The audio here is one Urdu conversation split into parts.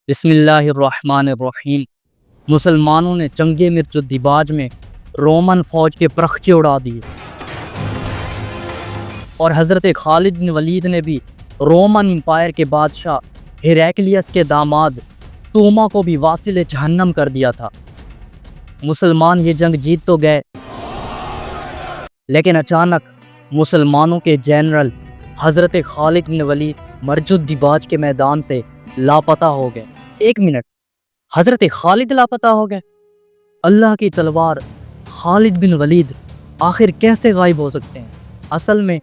بسم اللہ الرحمن الرحیم۔ مسلمانوں نے جنگ مرج الدیباج میں رومن فوج کے پرخچے اڑا دیے اور حضرت خالد بن ولید نے بھی رومن امپائر کے بادشاہ ہیریکلیس کے داماد توما کو بھی واصل جہنم کر دیا تھا۔ مسلمان یہ جنگ جیت تو گئے، لیکن اچانک مسلمانوں کے جنرل حضرت خالد بن ولید مرج الدیباج کے میدان سے لاپتہ ہو گئے۔ ایک منٹ، حضرت خالد لاپتہ ہو گئے؟ اللہ کی تلوار خالد بن ولید آخر کیسے غائب ہو سکتے ہیں؟ اصل میں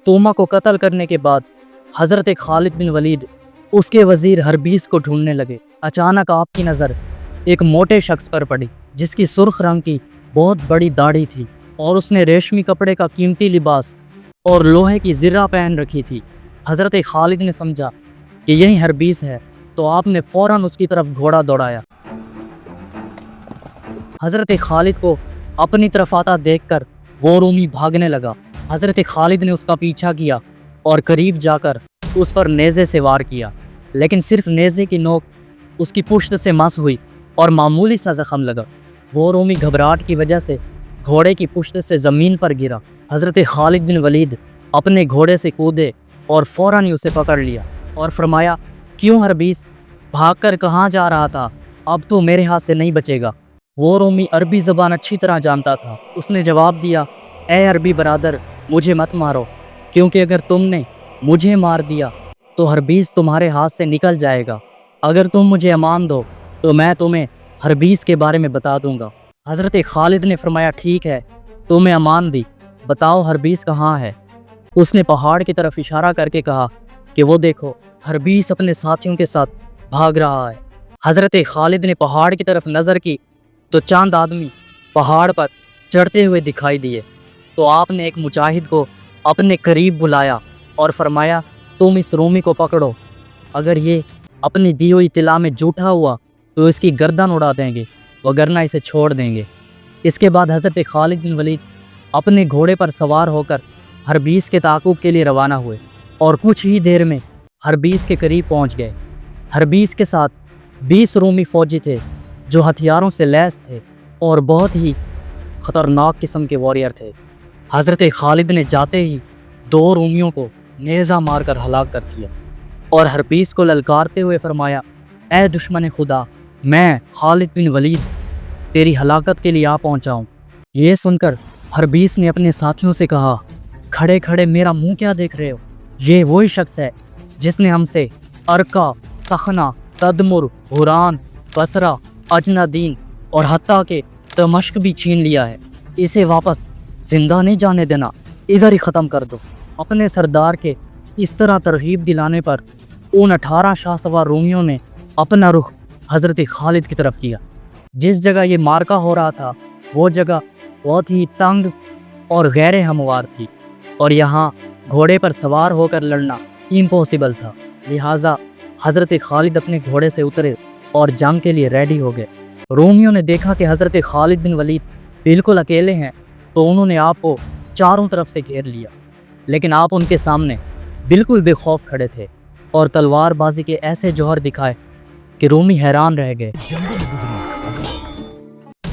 توما کو قتل کرنے کے بعد حضرت خالد بن ولید اس کے وزیر حربیس کو ڈھونڈنے لگے۔ اچانک آپ کی نظر ایک موٹے شخص پر پڑی جس کی سرخ رنگ کی بہت بڑی داڑھی تھی اور اس نے ریشمی کپڑے کا قیمتی لباس اور لوہے کی زرہ پہن رکھی تھی۔ حضرت خالد نے سمجھا کہ یہی حربیس ہے تو آپ نے فوراً اس کی طرف گھوڑا دوڑایا۔ حضرت خالد کو اپنی طرف آتا دیکھ کر وہ رومی بھاگنے لگا۔ حضرت خالد نے اس کا پیچھا کیا اور قریب جا کر اس پر نیزے سے وار کیا، لیکن صرف نیزے کی نوک اس کی پشت سے مس ہوئی اور معمولی سا زخم لگا۔ وہ رومی گھبراہٹ کی وجہ سے گھوڑے کی پشت سے زمین پر گرا۔ حضرت خالد بن ولید اپنے گھوڑے سے کودے اور فوراً ہی اسے پکڑ لیا اور فرمایا، کیوں حربیس، بھاگ کر کہاں جا رہا تھا؟ اب تو میرے ہاتھ سے نہیں بچے گا۔ وہ رومی عربی زبان اچھی طرح جانتا تھا۔ اس نے جواب دیا، اے عربی برادر، مجھے مت مارو، کیونکہ اگر تم نے مجھے مار دیا تو حربیس تمہارے ہاتھ سے نکل جائے گا۔ اگر تم مجھے امان دو تو میں تمہیں حربیس کے بارے میں بتا دوں گا۔ حضرت خالد نے فرمایا، ٹھیک ہے، تمہیں امان دی، بتاؤ حربیس کہاں ہے؟ اس نے پہاڑ کی طرف اشارہ کر کے کہا کہ وہ دیکھو، حربیس اپنے ساتھیوں کے ساتھ بھاگ رہا ہے۔ حضرت خالد نے پہاڑ کی طرف نظر کی تو چند آدمی پہاڑ پر چڑھتے ہوئے دکھائی دیے۔ تو آپ نے ایک مجاہد کو اپنے قریب بلایا اور فرمایا، تم اس رومی کو پکڑو، اگر یہ اپنی دی ہوئی اطلاع میں جھوٹا ہوا تو اس کی گردن اڑا دیں گے، وگرنہ اسے چھوڑ دیں گے۔ اس کے بعد حضرت خالد بن ولید اپنے گھوڑے پر سوار ہو کر حربیس کے تعاقب کے لیے روانہ ہوئے اور کچھ ہی دیر میں حربیس کے قریب پہنچ گئے۔ حربیس کے ساتھ 20 رومی فوجی تھے جو ہتھیاروں سے لیس تھے اور بہت ہی خطرناک قسم کے واریر تھے۔ حضرت خالد نے جاتے ہی 2 رومیوں کو نیزہ مار کر ہلاک کر دیا اور حربیس کو للکارتے ہوئے فرمایا، اے دشمن خدا، میں خالد بن ولید تیری ہلاکت کے لیے آ پہنچا ہوں۔ یہ سن کر حربیس نے اپنے ساتھیوں سے کہا، کھڑے کھڑے میرا منہ کیا دیکھ رہے ہو؟ یہ وہی شخص ہے جس نے ہم سے ارکا، سخنا، تدمر، حوران، بصرہ، اجنادین اور حتیٰ کہ دمشق بھی چھین لیا ہے۔ اسے واپس زندہ نہیں جانے دینا، ادھر ہی ختم کر دو۔ اپنے سردار کے اس طرح ترغیب دلانے پر ان 18 شاہ سوار رومیوں نے اپنا رخ حضرت خالد کی طرف کیا۔ جس جگہ یہ مارکا ہو رہا تھا وہ جگہ بہت ہی تنگ اور غیر ہموار تھی اور یہاں گھوڑے پر سوار ہو کر لڑنا امپاسبل تھا، لہٰذا حضرت خالد اپنے گھوڑے سے اترے اور جنگ کے لیے ریڈی ہو گئے۔ رومیوں نے دیکھا کہ حضرت خالد بن ولید بالکل اکیلے ہیں تو انہوں نے آپ کو چاروں طرف سے گھیر لیا، لیکن آپ ان کے سامنے بالکل بے خوف کھڑے تھے اور تلوار بازی کے ایسے جوہر دکھائے کہ رومی حیران رہ گئے۔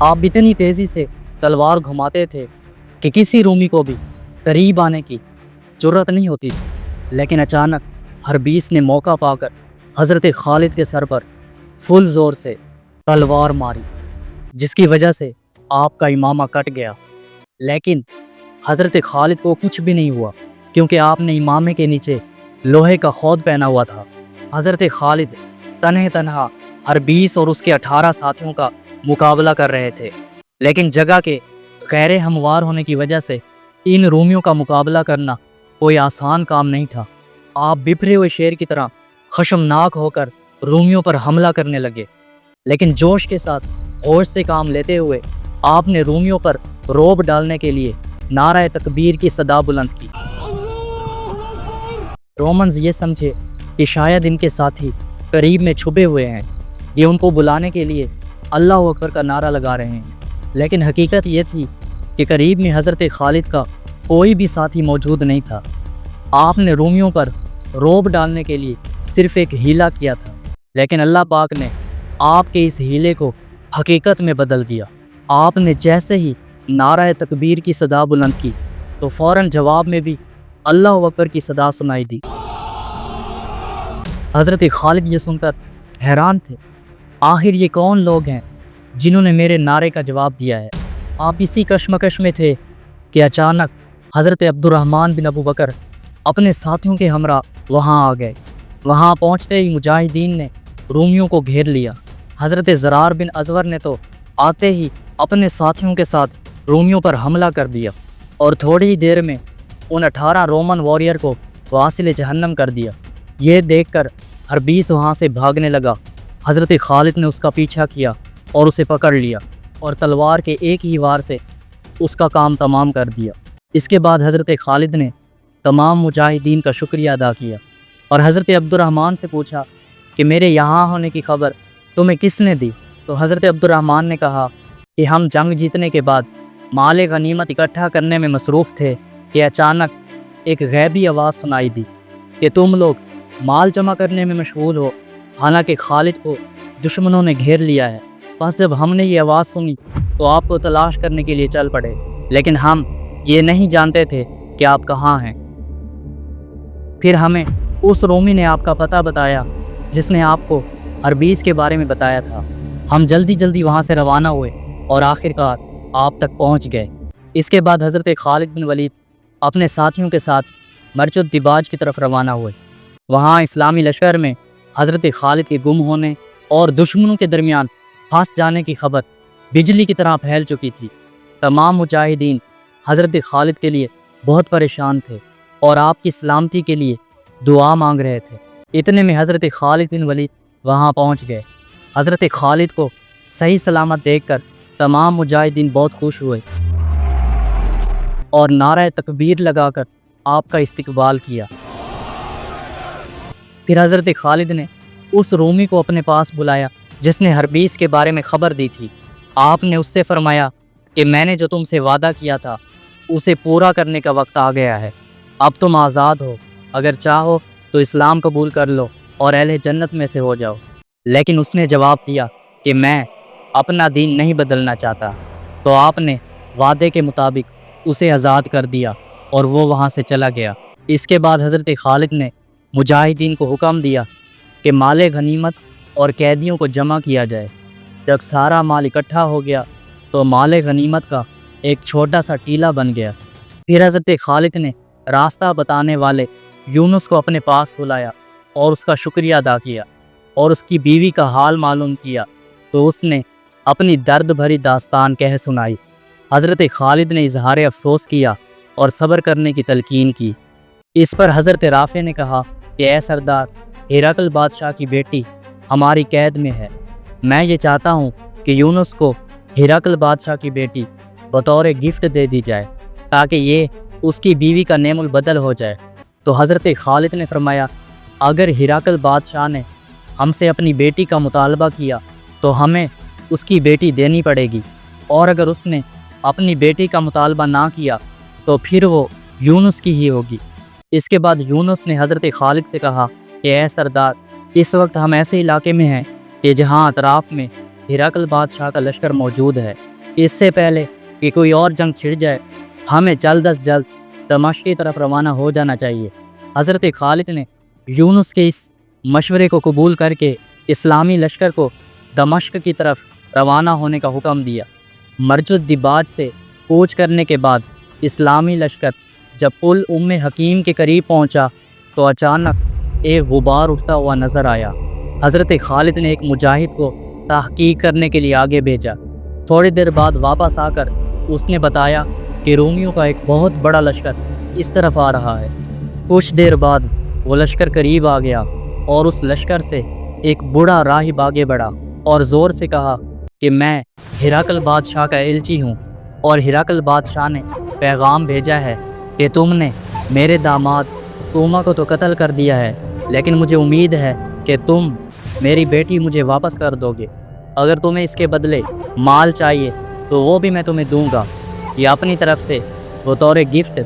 آپ اتنی تیزی سے تلوار گھماتے تھے کہ کسی رومی کو بھی قریب آنے کی جرت نہیں ہوتی تھی، لیکن اچانک حربیس نے موقع پا کر حضرت خالد کے سر پر فل زور سے تلوار ماری، جس کی وجہ سے آپ کا امامہ کٹ گیا، لیکن حضرت خالد کو کچھ بھی نہیں ہوا کیونکہ آپ نے امامے کے نیچے لوہے کا خود پہنا ہوا تھا۔ حضرت خالد تنہا حربیس اور اس کے 18 ساتھیوں کا مقابلہ کر رہے تھے، لیکن جگہ کے غیر ہموار ہونے کی وجہ سے ان رومیوں کا مقابلہ کرنا کوئی آسان کام نہیں تھا۔ آپ بپھرے ہوئے شیر کی طرح خشمناک ہو کر رومیوں پر حملہ کرنے لگے، لیکن جوش کے ساتھ ہوش سے کام لیتے ہوئے آپ نے رومیوں پر رعب ڈالنے کے لیے نعرہ تکبیر کی صدا بلند کی۔ رومنز یہ سمجھے کہ شاید ان کے ساتھی قریب میں چھپے ہوئے ہیں، یہ ان کو بلانے کے لیے اللہ اکبر کا نعرہ لگا رہے ہیں، لیکن حقیقت یہ تھی کہ قریب میں حضرت خالد کا کوئی بھی ساتھی موجود نہیں تھا۔ آپ نے رومیوں پر رعب ڈالنے کے لیے صرف ایک ہیلا کیا تھا، لیکن اللہ پاک نے آپ کے اس ہیلے کو حقیقت میں بدل دیا۔ آپ نے جیسے ہی نعرہ تکبیر کی صدا بلند کی تو فوراً جواب میں بھی اللہ اکبر کی صدا سنائی دی۔ حضرت خالد یہ سن کر حیران تھے، آخر یہ کون لوگ ہیں جنہوں نے میرے نعرے کا جواب دیا ہے؟ آپ اسی کشمکش میں تھے کہ اچانک حضرت عبد الرحمن بن ابو بکر اپنے ساتھیوں کے ہمراہ وہاں آ گئے۔ وہاں پہنچتے ہی مجاہدین نے رومیوں کو گھیر لیا۔ حضرت زرار بن ازور نے تو آتے ہی اپنے ساتھیوں کے ساتھ رومیوں پر حملہ کر دیا اور تھوڑی ہی دیر میں ان 18 رومن واریر کو واصل جہنم کر دیا۔ یہ دیکھ کر حربیس وہاں سے بھاگنے لگا۔ حضرت خالد نے اس کا پیچھا کیا اور اسے پکڑ لیا اور تلوار کے ایک ہی وار سے اس کا کام تمام کر دیا۔ اس کے بعد حضرت خالد نے تمام مجاہدین کا شکریہ ادا کیا اور حضرت عبد الرحمن سے پوچھا کہ میرے یہاں ہونے کی خبر تمہیں کس نے دی؟ تو حضرت عبد الرحمن نے کہا کہ ہم جنگ جیتنے کے بعد مال غنیمت اکٹھا کرنے میں مصروف تھے کہ اچانک ایک غیبی آواز سنائی دی کہ تم لوگ مال جمع کرنے میں مشغول ہو، حالانکہ خالد کو دشمنوں نے گھیر لیا ہے۔ بس جب ہم نے یہ آواز سنی تو آپ کو تلاش کرنے کے لیے چل پڑے، لیکن ہم یہ نہیں جانتے تھے کہ آپ کہاں ہیں۔ پھر ہمیں اس رومی نے آپ کا پتہ بتایا جس نے آپ کو حربیس کے بارے میں بتایا تھا۔ ہم جلدی وہاں سے روانہ ہوئے اور آخرکار آپ تک پہنچ گئے۔ اس کے بعد حضرت خالد بن ولید اپنے ساتھیوں کے ساتھ مرج الدباج کی طرف روانہ ہوئے۔ وہاں اسلامی لشکر میں حضرت خالد کے گم ہونے اور دشمنوں کے درمیان پھنس جانے کی خبر بجلی کی طرح پھیل چکی تھی۔ تمام مجاہدین حضرت خالد کے لیے بہت پریشان تھے اور آپ کی سلامتی کے لیے دعا مانگ رہے تھے۔ اتنے میں حضرت خالد بن ولید وہاں پہنچ گئے۔ حضرت خالد کو صحیح سلامت دیکھ کر تمام مجاہدین بہت خوش ہوئے اور نعرہ تکبیر لگا کر آپ کا استقبال کیا۔ پھر حضرت خالد نے اس رومی کو اپنے پاس بلایا جس نے حربیس کے بارے میں خبر دی تھی۔ آپ نے اس سے فرمایا کہ میں نے جو تم سے وعدہ کیا تھا اسے پورا کرنے کا وقت آ گیا ہے۔ اب تم آزاد ہو، اگر چاہو تو اسلام قبول کر لو اور اہل جنت میں سے ہو جاؤ۔ لیکن اس نے جواب دیا کہ میں اپنا دین نہیں بدلنا چاہتا۔ تو آپ نے وعدے کے مطابق اسے آزاد کر دیا اور وہ وہاں سے چلا گیا۔ اس کے بعد حضرت خالد نے مجاہدین کو حکم دیا کہ مال غنیمت اور قیدیوں کو جمع کیا جائے۔ جب سارا مال اکٹھا ہو گیا تو مال غنیمت کا ایک چھوٹا سا ٹیلہ بن گیا۔ پھر حضرت خالد نے راستہ بتانے والے یونس کو اپنے پاس بلایا اور اس کا شکریہ ادا کیا اور اس کی بیوی کا حال معلوم کیا تو اس نے اپنی درد بھری داستان کہہ سنائی۔ حضرت خالد نے اظہار افسوس کیا اور صبر کرنے کی تلقین کی۔ اس پر حضرت رافع نے کہا کہ اے سردار، ہرقل بادشاہ کی بیٹی ہماری قید میں ہے۔ میں یہ چاہتا ہوں کہ یونس کو ہرقل بادشاہ کی بیٹی بطور گفٹ دے دی جائے تاکہ یہ اس کی بیوی کا نعم البدل ہو جائے۔ تو حضرت خالد نے فرمایا اگر ہرقل بادشاہ نے ہم سے اپنی بیٹی کا مطالبہ کیا تو ہمیں اس کی بیٹی دینی پڑے گی، اور اگر اس نے اپنی بیٹی کا مطالبہ نہ کیا تو پھر وہ یونس کی ہی ہوگی۔ اس کے بعد یونس نے حضرت خالد سے کہا کہ اے سردار، اس وقت ہم ایسے علاقے میں ہیں کہ جہاں اطراف میں ہرقل بادشاہ کا لشکر موجود ہے۔ اس سے پہلے کہ کوئی اور جنگ چھڑ جائے ہمیں جلد از جلد دمشق کی طرف روانہ ہو جانا چاہیے۔ حضرت خالد نے یونس کے اس مشورے کو قبول کر کے اسلامی لشکر کو دمشق کی طرف روانہ ہونے کا حکم دیا۔ مرج الدباج سے کوچ کرنے کے بعد اسلامی لشکر جب پل حکیم کے قریب پہنچا تو اچانک ایک غبار اٹھتا ہوا نظر آیا۔ حضرت خالد نے ایک مجاہد کو تحقیق کرنے کے لیے آگے بھیجا۔ تھوڑی دیر بعد واپس آ کر اس نے بتایا کہ رومیوں کا ایک بہت بڑا لشکر اس طرف آ رہا ہے۔ کچھ دیر بعد وہ لشکر قریب آ گیا اور اس لشکر سے ایک بوڑھا راہب آگے بڑھا اور زور سے کہا کہ میں ہرقل بادشاہ کا ایلچی ہوں اور ہرقل بادشاہ نے پیغام بھیجا ہے کہ تم نے میرے داماد توما کو تو قتل کر دیا ہے، لیکن مجھے امید ہے کہ تم میری بیٹی مجھے واپس کر دو گے۔ اگر تمہیں اس کے بدلے مال چاہیے تو وہ بھی میں تمہیں دوں گا، یا اپنی طرف سے بطور گفٹ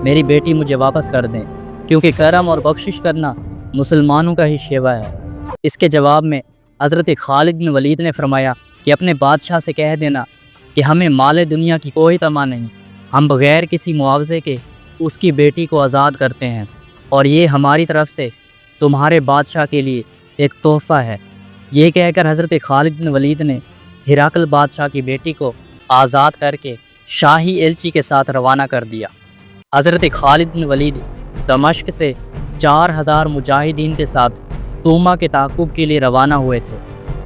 میری بیٹی مجھے واپس کر دیں، کیونکہ کرم اور بخشش کرنا مسلمانوں کا ہی شیوا ہے۔ اس کے جواب میں حضرت خالد بن ولید نے فرمایا کہ اپنے بادشاہ سے کہہ دینا کہ ہمیں مال دنیا کی کوئی طمع نہیں، ہم بغیر کسی معاوضے کے اس کی بیٹی کو آزاد کرتے ہیں، اور یہ ہماری طرف سے تمہارے بادشاہ کے لیے ایک تحفہ ہے۔ یہ کہہ کر حضرت خالد بن ولید نے ہرقل بادشاہ کی بیٹی کو آزاد کر کے شاہی ایلچی کے ساتھ روانہ کر دیا۔ حضرت خالد بن ولید دمشق سے 4000 مجاہدین کے ساتھ طوما کے تعاقب کے لیے روانہ ہوئے تھے،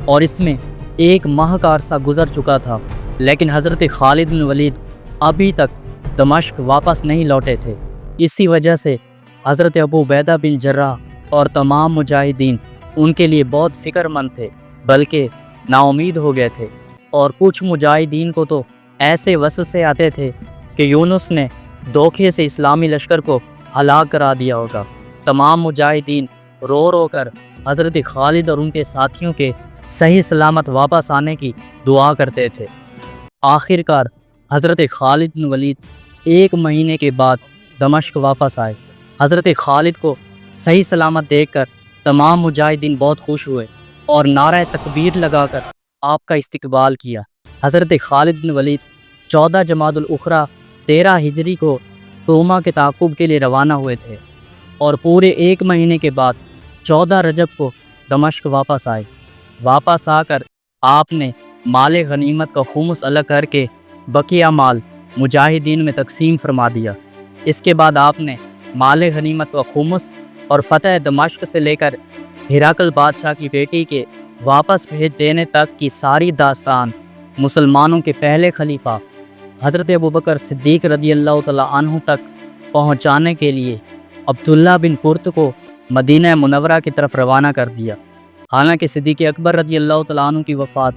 اور اس میں 1 ماہ کا عرصہ گزر چکا تھا، لیکن حضرت خالد بن ولید ابھی تک دمشق واپس نہیں لوٹے تھے۔ اسی وجہ سے حضرت ابو عبیدہ بن جراح اور تمام مجاہدین ان کے لیے بہت فکر مند تھے، بلکہ نا امید ہو گئے تھے، اور کچھ مجاہدین کو تو ایسے وسوسے آتے تھے کہ یونس نے دھوکے سے اسلامی لشکر کو ہلاک کرا دیا ہوگا۔ تمام مجاہدین رو رو کر حضرت خالد اور ان کے ساتھیوں کے صحیح سلامت واپس آنے کی دعا کرتے تھے۔ آخر کار حضرت خالد بن ولید 1 مہینے کے بعد دمشق واپس آئے۔ حضرت خالد کو صحیح سلامت دیکھ کر تمام مجاہدین بہت خوش ہوئے اور نعرہ تکبیر لگا کر آپ کا استقبال کیا۔ حضرت خالد بن ولید 14 جمادی الاخری 13 ہجری کو طوما کے تعاقب کے لیے روانہ ہوئے تھے، اور پورے 1 مہینے کے بعد 14 رجب کو دمشق واپس آئے۔ واپس آ کر آپ نے مال غنیمت کا خمس الگ کر کے بقیہ مال مجاہدین میں تقسیم فرما دیا۔ اس کے بعد آپ نے مال غنیمت کا خمس اور فتح دمشق سے لے کر ہرقل بادشاہ کی بیٹی کے واپس بھیج دینے تک کی ساری داستان مسلمانوں کے پہلے خلیفہ حضرت ابوبکر صدیق رضی اللہ تعالیٰ عنہ تک پہنچانے کے لیے عبداللہ بن قرط کو مدینہ منورہ کی طرف روانہ کر دیا۔ حالانکہ صدیق اکبر رضی اللہ تعالیٰ عنہ کی وفات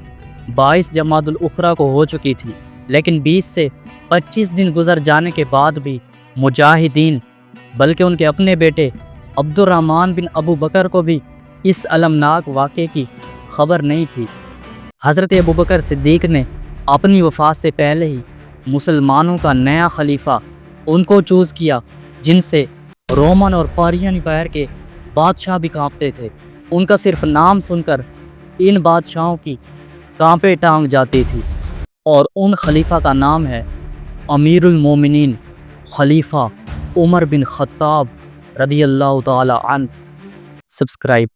22 جمادی الاخری کو ہو چکی تھی، لیکن 20 سے 25 دن گزر جانے کے بعد بھی مجاہدین بلکہ ان کے اپنے بیٹے عبد الرحمن بن ابو بکر کو بھی اس المناک واقعے کی خبر نہیں تھی۔ حضرت ابوبکر صدیق نے اپنی وفات سے پہلے ہی مسلمانوں کا نیا خلیفہ ان کو چوز کیا، جن سے رومن اور پارین امپائر کے بادشاہ بھی کانپتے تھے۔ ان کا صرف نام سن کر ان بادشاہوں کی کانپے ٹانگ جاتی تھی، اور ان خلیفہ کا نام ہے امیر المومنین خلیفہ عمر بن خطاب رضی اللہ تعالی عنہ۔ سبسکرائب